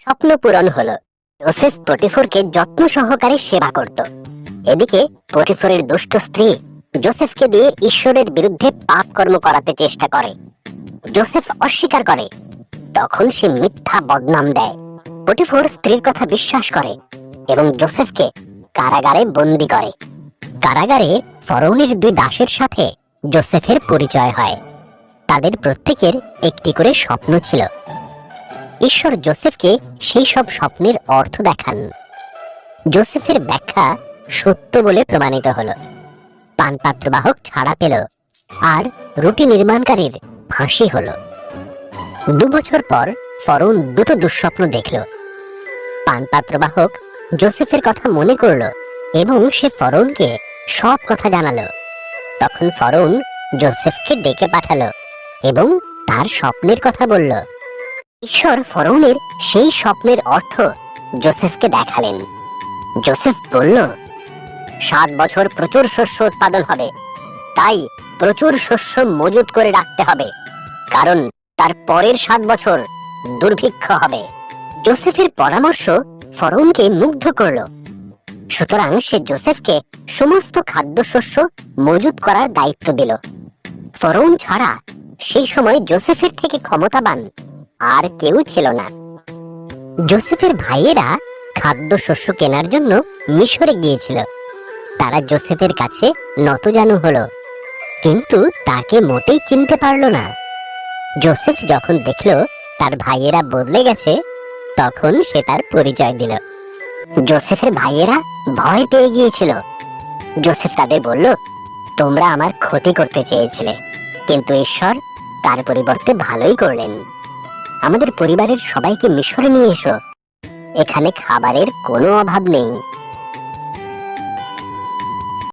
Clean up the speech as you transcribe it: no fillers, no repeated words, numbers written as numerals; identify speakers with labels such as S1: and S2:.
S1: স্বপ্ন পূরণ হলো। যোসেফ পটিফরকে যত্ন সহকারে সেবা করত। এদিকে পটিফরের দুষ্ট স্ত্রী যোসেফকে দিয়ে ঈশ্বরের বিরুদ্ধে পাপ কর্ম করাতে চেষ্টা করে। যোসেফ অস্বীকার করে। তখন সে মিথ্যা বদনাম দেয়। পটিফর স্ত্রীর কথা বিশ্বাস করে এবং যোসেফকে কারাগারে বন্দী করে। কারাগারে ফরৌনের দুই দাসের সাথে যোসেফের পরিচয় হয়। তাদের প্রত্যেকের একটি করে স্বপ্ন ছিল। ঈশ্বর যোসেফকে সেই সব স্বপ্নের অর্থ দেখান। যোসেফের ব্যাখ্যা সত্য বলে প্রমাণিত হলো। পানপাত্রবাহক ছাড়া পেল আর রুটি নির্মাণকারীর ফাঁসি হলো। 2 বছর পর ফরৌন দুটো দুঃস্বপ্ন দেখল। পানপাত্রবাহক যোসেফের কথা মনে করল এবং সে ফরৌনকে সব কথা জানালো। তখন ফরৌন যোসেফকে ডেকে পাঠালো এবং তার স্বপ্নের কথা বলল। ঈশ্বর ফরৌনের সেই স্বপ্নের অর্থ যোসেফকে দেখালেন। যোসেফ বলল, 7 বছর প্রচুর শস্য উৎপাদন হবে, তাই প্রচুর শস্য মজুত করে রাখতে হবে, কারণ তার পরের 7 বছর দুর্ভিক্ষ হবে। যোসেফের পরামর্শ ফরৌনকে মুগ্ধ করল। সুতরাং সে যোসেফকে সমস্ত খাদ্যশস্য মজুত করার দায়িত্ব দিল। ফরৌন ছাড়া সেই সময় যোসেফের থেকে ক্ষমতাবান আর কেউ ছিল না। যোসেফের ভাইয়েরা খাদ্যশস্য কেনার জন্য মিশরে গিয়েছিল। তারা যোসেফের কাছে নতজানু হলো, কিন্তু তাকে মোটেই চিনতে পারল না। যোসেফ যখন দেখল তার ভাইয়েরা বদলে গেছে, তখন সে তার পরিচয় দিল। যোসেফের ভাইয়েরা ভয় পেয়ে গিয়েছিল। যোসেফ তাদের বলল, তোমরা আমার ক্ষতি করতে চেয়েছিলে, কিন্তু ঈশ্বর তার পরিবর্তে ভালোই করলেন। আমাদের পরিবারের সবাইকে মিশরে নিয়ে এসো, এখানে খাবারের কোনো অভাব নেই।